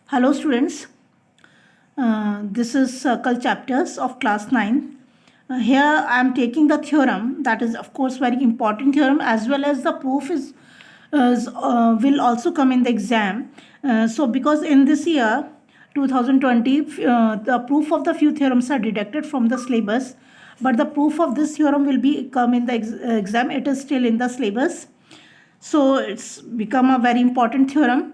Hello students, this is Circle Chapters of class 9. Here I am taking the theorem, that is of course very important theorem, as well as the proof will also come in the exam. So because in this year 2020 the proof of the few theorems are deducted from the syllabus, but the proof of this theorem will be come in the exam. It is still in the syllabus, so it's become a very important theorem.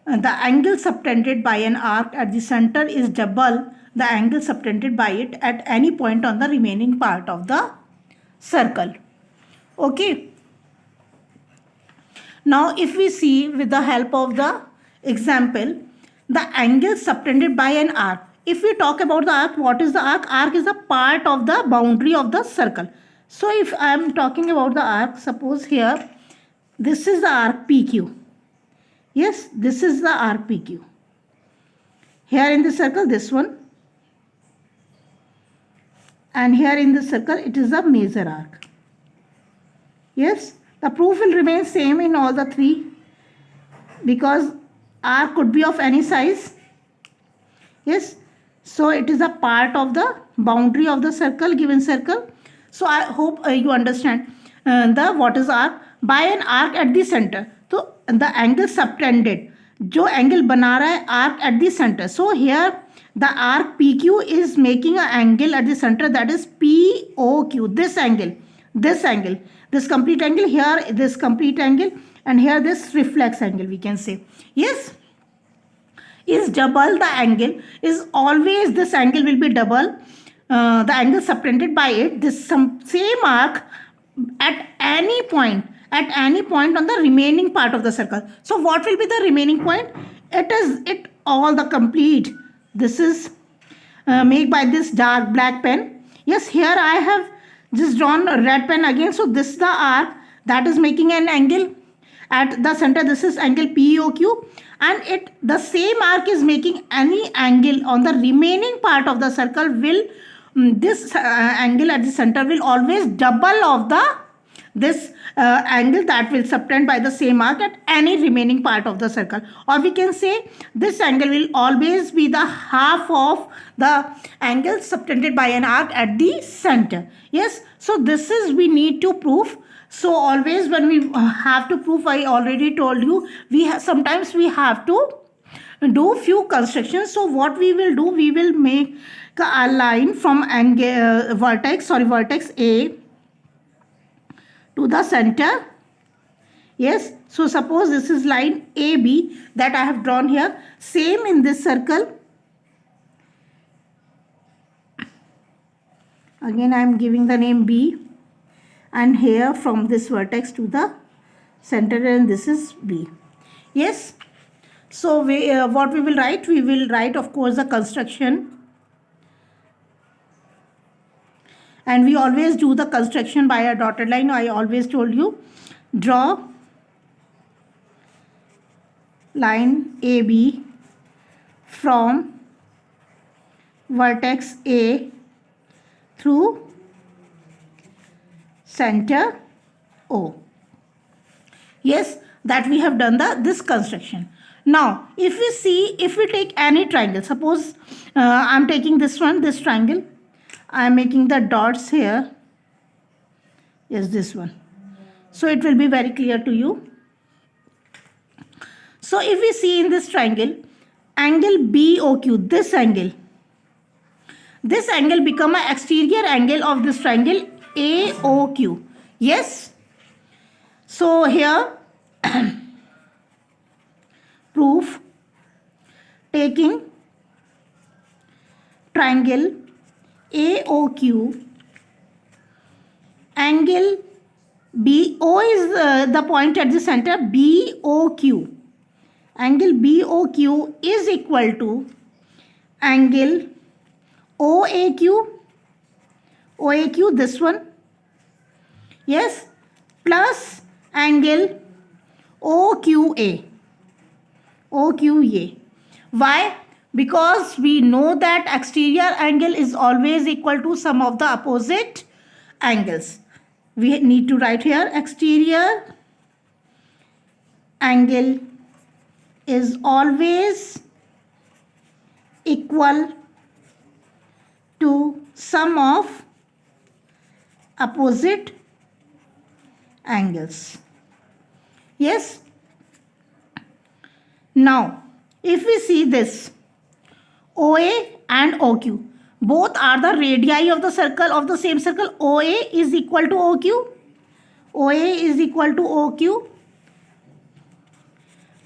The angle subtended by an arc at the center is double the angle subtended by it at any point on the remaining part of the circle. Okay. Now if we see with the help of the example, the angle subtended by an arc. If we talk about the arc, what is the arc? Arc is a part of the boundary of the circle. So if I am talking about the arc, suppose here, this is the arc PQ. Yes, this is the arc PQ. Here in the circle, this one. And here in the circle, it is a major arc. Yes, the proof will remain same in all the three because arc could be of any size. Yes, so it is a part of the boundary of the circle, given circle. So I hope you understand the what is arc. By an arc at the center. तो the angle subtended, जो angle बना रहा है arc at the centre. So here the arc P Q is making a angle at the centre, that is P O Q. This angle, this complete angle, here this complete angle, and here this reflex angle, we can say. Yes, is double the angle, is always this angle will be double the angle subtended by it, this same arc at any point on the remaining part of the circle. So what will be the remaining point? It all the complete. This is made by this dark black pen. Yes, here I have just drawn a red pen again. So this is the arc that is making an angle at the center. This is angle POQ, and the same arc is making any angle on the remaining part of the circle. Will this angle at the center will always double of this angle that will subtend by the same arc at any remaining part of the circle. Or we can say this angle will always be the half of the angle subtended by an arc at the center. Yes, so this is we need to prove. So always when we have to prove, I already told you, sometimes we have to do few constructions. So what we will do, we will make a line from vertex A to the center. Yes, so suppose this is line AB that I have drawn here. Same in this circle. Again I am giving the name B, and here from this vertex to the center, and this is B. Yes, so what we will write? We will write of course the construction. And we always do the construction by a dotted line. I always told you, draw line AB from vertex A through center O. Yes, that we have done this construction. Now, if we take any triangle, suppose I am taking this triangle. I am making the dots here. Yes, this one. So it will be very clear to you. So if we see in this triangle, angle BOQ, this angle become an exterior angle of this triangle AOQ. Yes. So here proof, taking triangle AOQ, angle BO is the point at the center, BOQ. Angle BOQ is equal to angle OAQ, this one. Yes, plus angle OQA. Why? Because we know that exterior angle is always equal to sum of the opposite angles. We need to write here exterior angle is always equal to sum of opposite angles. Yes. Now, if we see this, OA and OQ, both are the radii of the circle, of the same circle. OA is equal to OQ. OA is equal to OQ.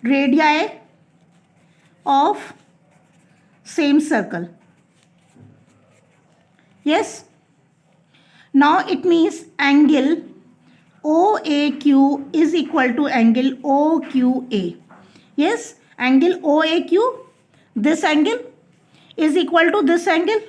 Radii of same circle. Yes. Now it means angle OAQ is equal to angle OQA. Yes, angle OAQ, this angle is equal to this angle,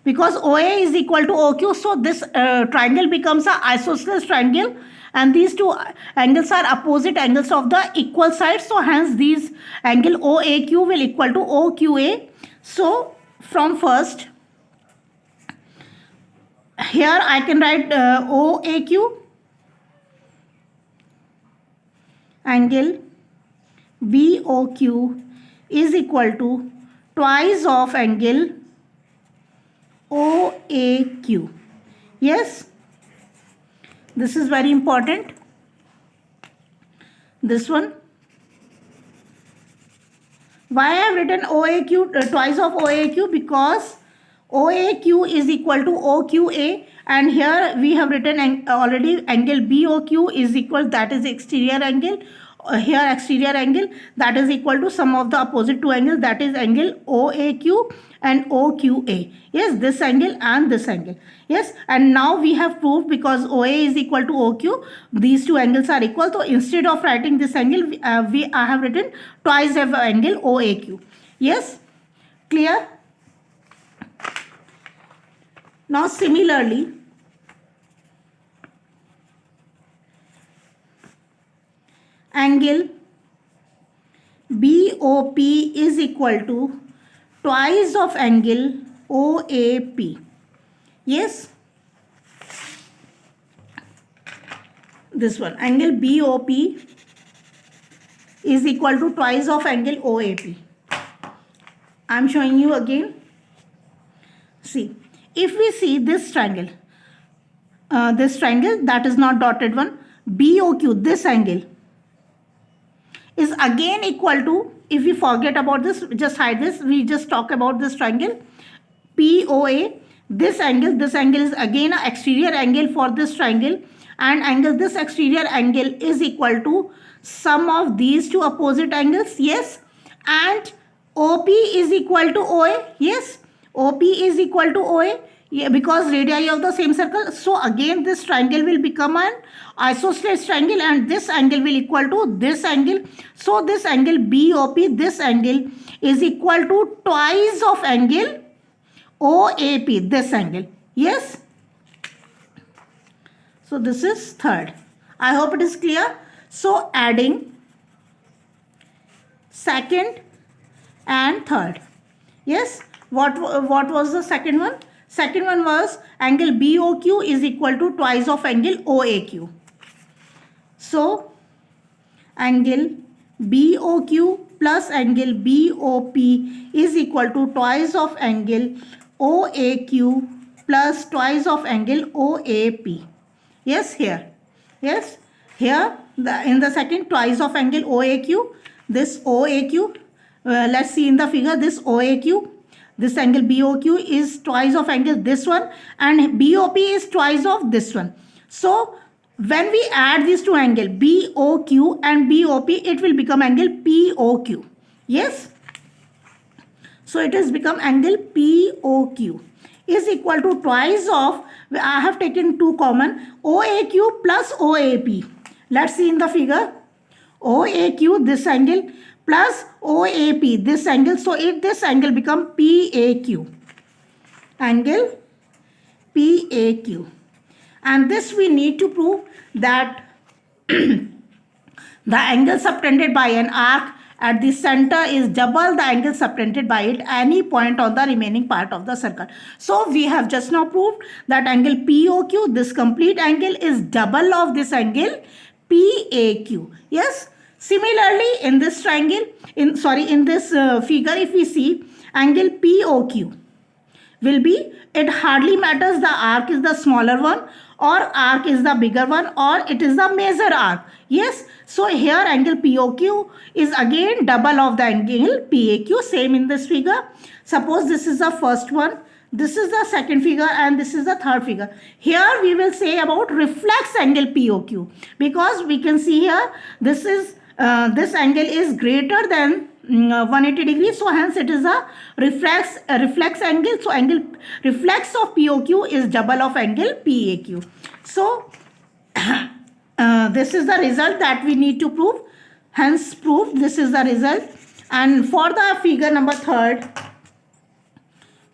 because OA is equal to OQ, so this triangle becomes an isosceles triangle, and these two angles are opposite angles of the equal sides, so hence these angle OAQ will equal to OQA. So from first, here I can write OAQ, angle BOQ is equal to twice of angle OAQ. Yes, this is very important. This one. Why I have written OAQ, twice of OAQ? Because OAQ is equal to OQA, and here we have written already angle BOQ is equal, that is exterior angle. Here exterior angle, that is equal to sum of the opposite two angles, that is angle OAQ and OQA. Yes, this angle and this angle. Yes, and now we have proved, because OA is equal to OQ, these two angles are equal. So instead of writing this angle, I have written twice of angle OAQ. Yes, clear? Now similarly, angle BOP is equal to twice of angle OAP. Yes, this one, angle BOP is equal to twice of angle OAP. I am showing you again. See, if we see this triangle that is not dotted one, BOQ, this angle is again equal to, if we forget about this, just hide this, we just talk about this triangle POA. This angle is again an exterior angle for this triangle, and this exterior angle is equal to sum of these two opposite angles. Yes, and OP is equal to OA. Yes, OP is equal to OA. Yeah, because radii of the same circle. So again this triangle will become an isosceles triangle, and this angle will equal to this angle. So this angle BOP, this angle is equal to twice of angle OAP, this angle. Yes. So this is third. I hope it is clear. So adding second and third. Yes. What was the second one? Second one was angle BOQ is equal to twice of angle OAQ. So angle BOQ plus angle BOP is equal to twice of angle OAQ plus twice of angle OAP. Yes, here. Yes, here in the second, twice of angle OAQ. This OAQ, let's see in the figure, this OAQ. This angle BOQ is twice of angle this one, and BOP is twice of this one. So when we add these two angles BOQ and BOP, it will become angle POQ. Yes. So it has become angle POQ is equal to twice of, I have taken two common, OAQ plus OAP. Let's see in the figure. OAQ, this angle, plus OAP, this angle. So this angle become PAQ. Angle PAQ. And this we need to prove that the angle subtended by an arc at the center is double the angle subtended by it any point on the remaining part of the circle. So we have just now proved that angle POQ, this complete angle, is double of this angle PAQ. Yes. Similarly, in this triangle, in this figure, if we see angle POQ will be, it hardly matters the arc is the smaller one or arc is the bigger one or it is the major arc. Yes, so here angle POQ is again double of the angle PAQ, same in this figure. Suppose this is the first one, this is the second figure and this is the third figure. Here we will say about reflex angle POQ, because we can see here this is this angle is greater than 180 degrees, so hence it is a reflex angle. So angle reflex of POQ is double of angle PAQ. So this is the result that we need to prove, hence proof, this is the result. And for the figure number third,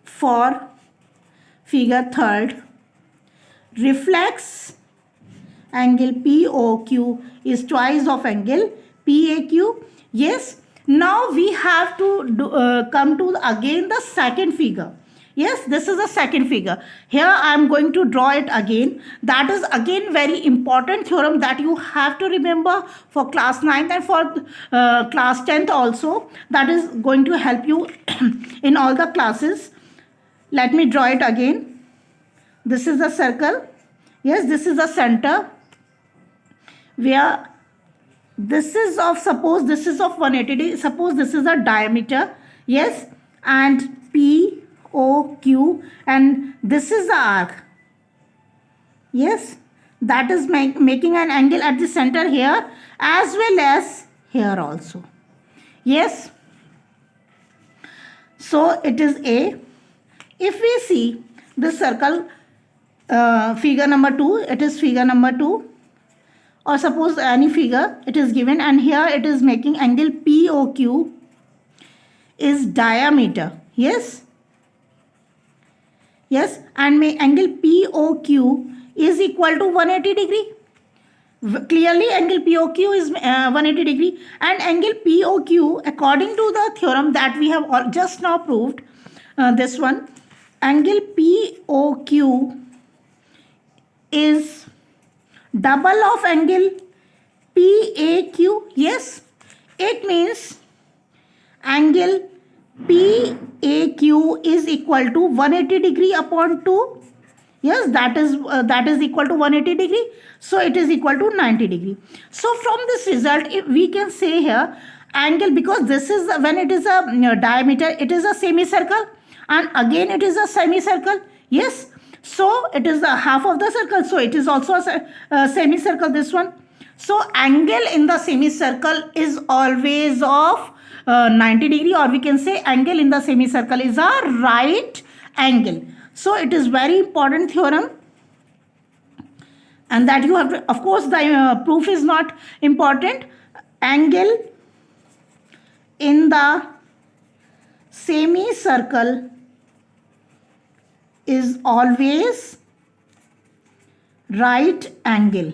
for figure third, reflex angle POQ is twice of angle PAQ. Yes, now we have to come to again the second figure. Yes, this is the second figure. Here I am going to draw it again. That is again very important theorem that you have to remember for class 9th and for class 10th also. That is going to help you in all the classes. Let me draw it again. This is the circle. Yes, this is the center where this is of, suppose this is of 180 degrees, suppose this is a diameter. Yes, and POQ, and this is the arc. Yes, that is making an angle at the center here as well as here also. Yes, so it is A. If we see this circle, figure number 2, it is figure number 2, or suppose any figure it is given, and here it is making angle POQ is diameter. Yes, yes, and angle POQ is equal to 180 degree. Clearly angle POQ is 180 degree, and angle POQ according to the theorem that we have just now proved, this one, angle POQ is double of angle PAQ. Yes, it means angle PAQ is equal to 180 degree upon 2. Yes, that is equal to 180 degree. So it is equal to 90 degree. So from this result, we can say here angle, because this is when it is a diameter, it is a semicircle, and again it is a semicircle. Yes, so it is the half of the circle, so it is also a semicircle, this one. So angle in the semicircle is always of 90 degree, or we can say angle in the semicircle is a right angle. So it is very important theorem, and that you have to, of course the proof is not important. Angle in the semicircle is always right angle,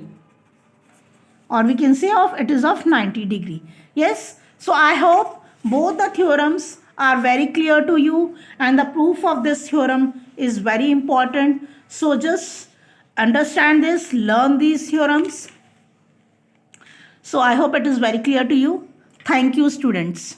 or we can say of it is of 90 degree. Yes, so I hope both the theorems are very clear to you, and the proof of this theorem is very important. So just understand this, learn these theorems. So I hope it is very clear to you. Thank you, students.